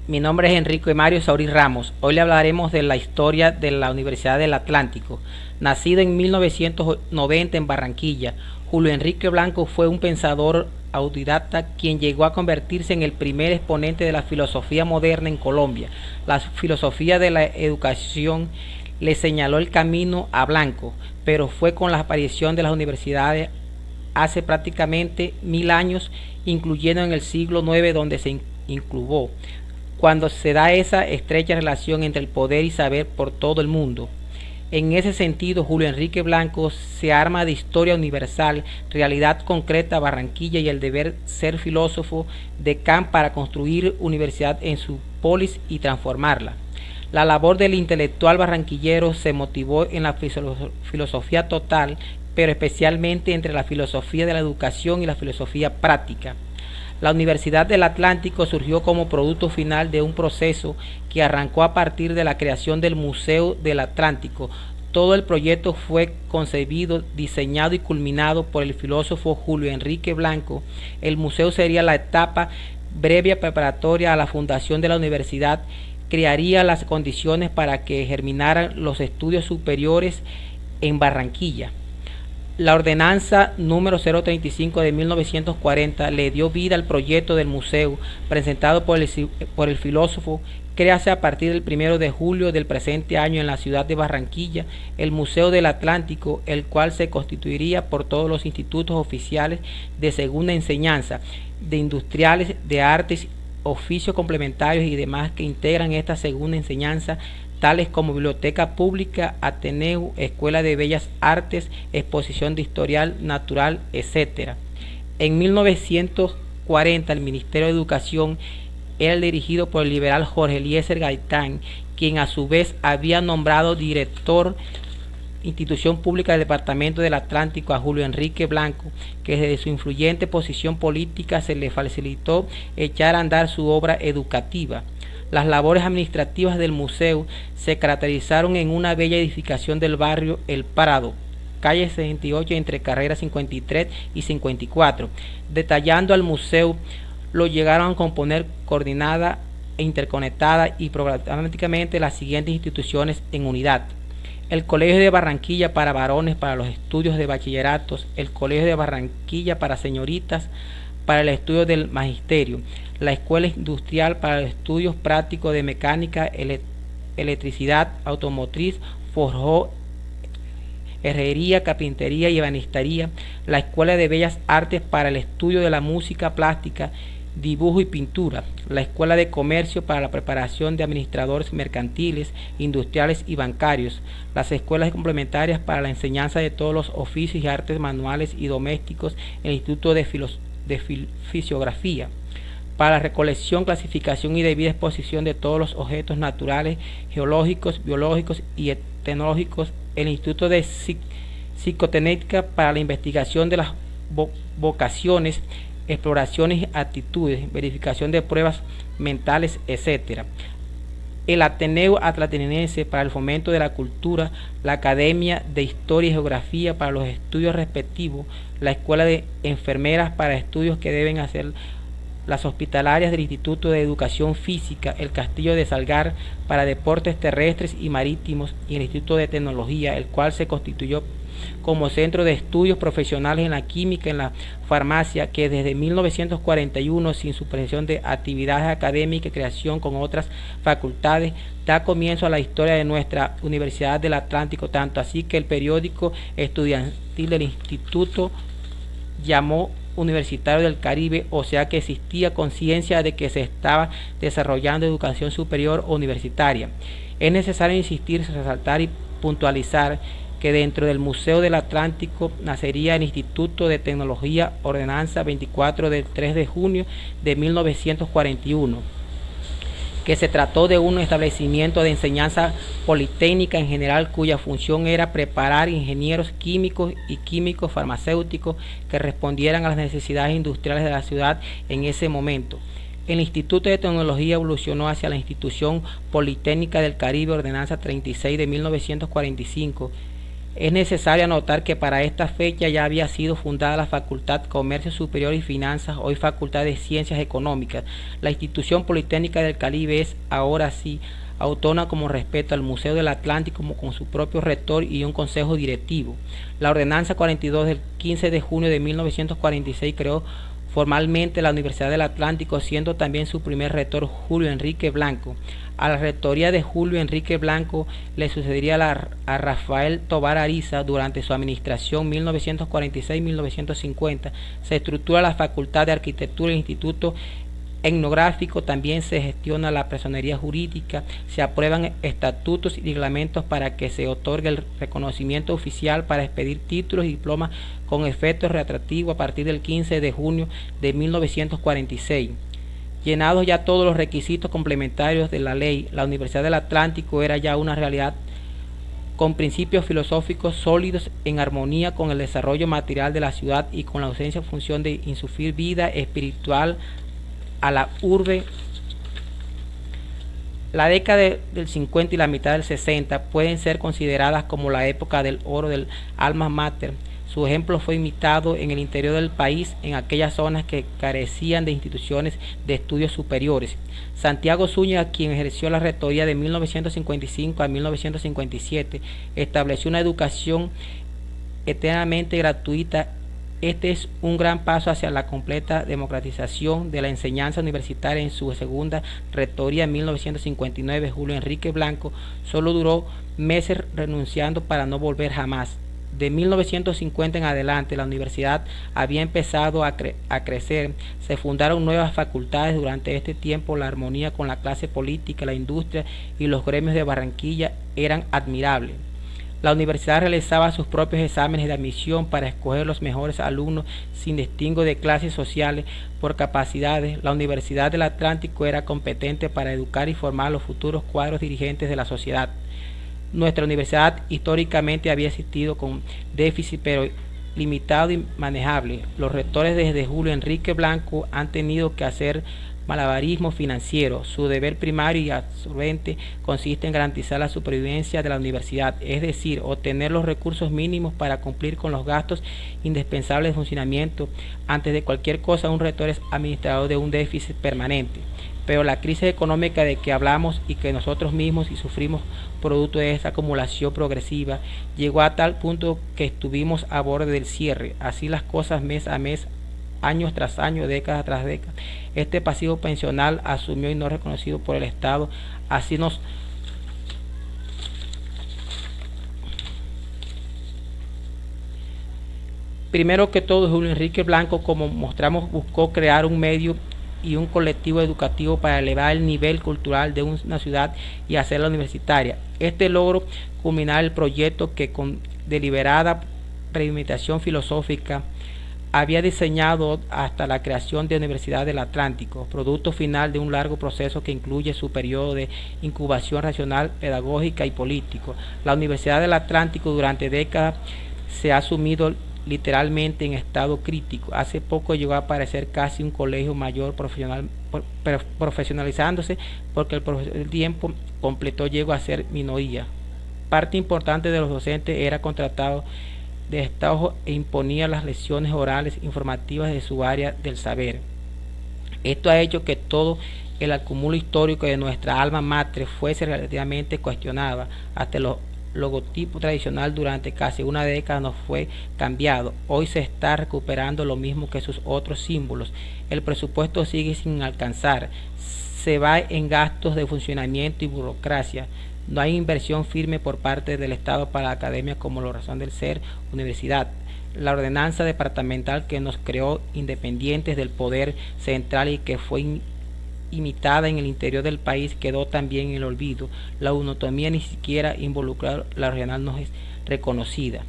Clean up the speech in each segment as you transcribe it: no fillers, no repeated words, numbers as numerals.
Mi nombre es Enrique Mario Saurí Ramos. Hoy le hablaremos de la historia de la Universidad del Atlántico. Nacido en 1990 en Barranquilla, Julio Enrique Blanco fue un pensador autodidacta quien llegó a convertirse en el primer exponente de la filosofía moderna en Colombia. La filosofía de la educación le señaló el camino a Blanco, pero fue con la aparición de las universidades hace prácticamente 1000 años, incluyendo en el siglo IX, donde se incluyó cuando se da esa estrecha relación entre el poder y saber por todo el mundo. En ese sentido, Julio Enrique Blanco se arma de historia universal, realidad concreta Barranquilla y el deber ser filósofo de Kant para construir universidad en su polis y transformarla. La labor del intelectual barranquillero se motivó en la filosofía total, pero especialmente entre la filosofía de la educación y la filosofía práctica. La Universidad del Atlántico surgió como producto final de un proceso que arrancó a partir de la creación del Museo del Atlántico. Todo el proyecto fue concebido, diseñado y culminado por el filósofo Julio Enrique Blanco. El museo sería la etapa breve preparatoria a la fundación de la universidad, crearía las condiciones para que germinaran los estudios superiores en Barranquilla. La ordenanza número 035 de 1940 le dio vida al proyecto del museo presentado por el filósofo. Créase a partir del 1 de julio del presente año en la ciudad de Barranquilla el Museo del Atlántico, el cual se constituiría por todos los institutos oficiales de segunda enseñanza, de industriales, de artes, oficios complementarios y demás que integran esta segunda enseñanza, tales como Biblioteca Pública, Ateneo, Escuela de Bellas Artes, Exposición de Historial Natural, etc. En 1940 el Ministerio de Educación era dirigido por el liberal Jorge Eliezer Gaitán, quien a su vez había nombrado director institución pública del Departamento del Atlántico a Julio Enrique Blanco, que desde su influyente posición política se le facilitó echar a andar su obra educativa. Las labores administrativas del museo se caracterizaron en una bella edificación del barrio El Prado, calle 68 entre carreras 53 y 54. Detallando al museo, lo llegaron a componer coordinada e interconectada y programáticamente las siguientes instituciones en unidad: el Colegio de Barranquilla para varones para los estudios de bachilleratos, el Colegio de Barranquilla para señoritas para el estudio del magisterio, la Escuela Industrial para los estudios prácticos de mecánica, electricidad, automotriz, forjó, herrería, carpintería y ebanistería, la Escuela de Bellas Artes para el estudio de la música plástica, dibujo y pintura, la Escuela de Comercio para la preparación de administradores mercantiles, industriales y bancarios, las escuelas complementarias para la enseñanza de todos los oficios y artes manuales y domésticos, el Instituto de Fisiografía, para la recolección, clasificación y debida exposición de todos los objetos naturales, geológicos, biológicos y tecnológicos, el Instituto de Psicotécnica para la investigación de las vocaciones, exploraciones, actitudes, verificación de pruebas mentales, etc. El Ateneo Atlatinense para el fomento de la cultura, la Academia de Historia y Geografía para los estudios respectivos, la Escuela de Enfermeras para estudios que deben hacer las hospitalarias del Instituto de Educación Física, el Castillo de Salgar para deportes terrestres y marítimos y el Instituto de Tecnología, el cual se constituyó como centro de estudios profesionales en la química, en la farmacia, que desde 1941, sin suspensión de actividades académicas y creación con otras facultades, da comienzo a la historia de nuestra Universidad del Atlántico, tanto así que el periódico estudiantil del instituto llamó Universitario del Caribe, o sea que existía conciencia de que se estaba desarrollando educación superior o universitaria. Es necesario insistir, resaltar y puntualizar que dentro del Museo del Atlántico nacería el Instituto de Tecnología, ordenanza 24 del 3 de junio de 1941, que se trató de un establecimiento de enseñanza politécnica en general cuya función era preparar ingenieros químicos y químicos farmacéuticos que respondieran a las necesidades industriales de la ciudad en ese momento. El Instituto de Tecnología evolucionó hacia la Institución Politécnica del Caribe, ordenanza 36 de 1945, Es necesario anotar que para esta fecha ya había sido fundada la Facultad Comercio Superior y Finanzas, hoy Facultad de Ciencias Económicas. La institución politécnica del Caribe es ahora sí autónoma con respecto al Museo del Atlántico, con su propio rector y un consejo directivo. La Ordenanza 42 del 15 de junio de 1946 creó formalmente la Universidad del Atlántico, siendo también su primer rector Julio Enrique Blanco. A la rectoría de Julio Enrique Blanco le sucedería a Rafael Tovar Ariza durante su administración 1946-1950. Se estructura la Facultad de Arquitectura e Instituto Etnográfico, también se gestiona la personería jurídica, se aprueban estatutos y reglamentos para que se otorgue el reconocimiento oficial para expedir títulos y diplomas con efecto retroactivo a partir del 15 de junio de 1946. Llenados ya todos los requisitos complementarios de la ley, la Universidad del Atlántico era ya una realidad con principios filosóficos sólidos en armonía con el desarrollo material de la ciudad y con la ausencia de función de insufrir vida espiritual a la urbe. La década del 50 y la mitad del 60 pueden ser consideradas como la época del oro del alma mater. Su ejemplo fue imitado en el interior del país, en aquellas zonas que carecían de instituciones de estudios superiores. Santiago Zúñiga, quien ejerció la rectoría de 1955 a 1957, estableció una educación eternamente gratuita. Este es un gran paso hacia la completa democratización de la enseñanza universitaria. En su segunda rectoría en 1959, Julio Enrique Blanco solo duró meses renunciando para no volver jamás. De 1950 en adelante, la universidad había empezado a crecer, se fundaron nuevas facultades. Durante este tiempo, la armonía con la clase política, la industria y los gremios de Barranquilla eran admirables. La universidad realizaba sus propios exámenes de admisión para escoger los mejores alumnos sin distingo de clases sociales por capacidades. La Universidad del Atlántico era competente para educar y formar los futuros cuadros dirigentes de la sociedad. Nuestra universidad históricamente había existido con déficit, pero limitado y manejable. Los rectores desde Julio Enrique Blanco han tenido que hacer malabarismo financiero. Su deber primario y absorbente consiste en garantizar la supervivencia de la universidad, es decir, obtener los recursos mínimos para cumplir con los gastos indispensables de funcionamiento. Antes de cualquier cosa, un rector es administrador de un déficit permanente. Pero la crisis económica de que hablamos y que nosotros mismos y sufrimos producto de esta acumulación progresiva llegó a tal punto que estuvimos a borde del cierre. Así las cosas, mes a mes, años tras años, décadas tras décadas. Este pasivo pensional asumió y no reconocido por el Estado. Así nos Primero que todo, Julio Enrique Blanco, como mostramos, buscó crear un medio y un colectivo educativo para elevar el nivel cultural de una ciudad y hacerla universitaria. Este logró culminar el proyecto que con deliberada premeditación filosófica había diseñado hasta la creación de la Universidad del Atlántico, producto final de un largo proceso que incluye su periodo de incubación racional, pedagógica y político. La Universidad del Atlántico durante décadas se ha sumido literalmente en estado crítico. Hace poco llegó a parecer casi un colegio mayor profesionalizándose, porque el tiempo completo llegó a ser minoría. Parte importante de los docentes era contratado de Estado e imponía las lecciones orales informativas de su área del saber. Esto ha hecho que todo el acúmulo histórico de nuestra alma mater fuese relativamente cuestionada. Hasta los logotipo tradicional durante casi una década no fue cambiado. Hoy se está recuperando lo mismo que sus otros símbolos. El presupuesto sigue sin alcanzar. Se va en gastos de funcionamiento y burocracia. No hay inversión firme por parte del Estado para la academia como la razón del ser universidad. La ordenanza departamental que nos creó independientes del poder central y que fue imitada en el interior del país quedó también en el olvido. La autonomía ni siquiera involucrada, la regional no es reconocida.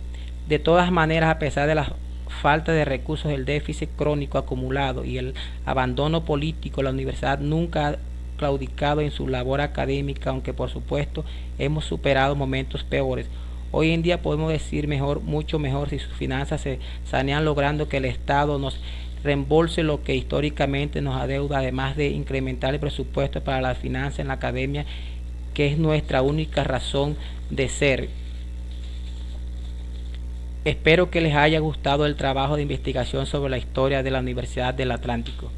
De todas maneras, a pesar de la falta de recursos, el déficit crónico acumulado y el abandono político, la universidad nunca ha claudicado en su labor académica, aunque por supuesto hemos superado momentos peores. Hoy en día podemos decir mejor, mucho mejor, si sus finanzas se sanean, logrando que el Estado nos reembolse lo que históricamente nos adeuda, además de incrementar el presupuesto para la finanza en la academia, que es nuestra única razón de ser. Espero que les haya gustado el trabajo de investigación sobre la historia de la Universidad del Atlántico.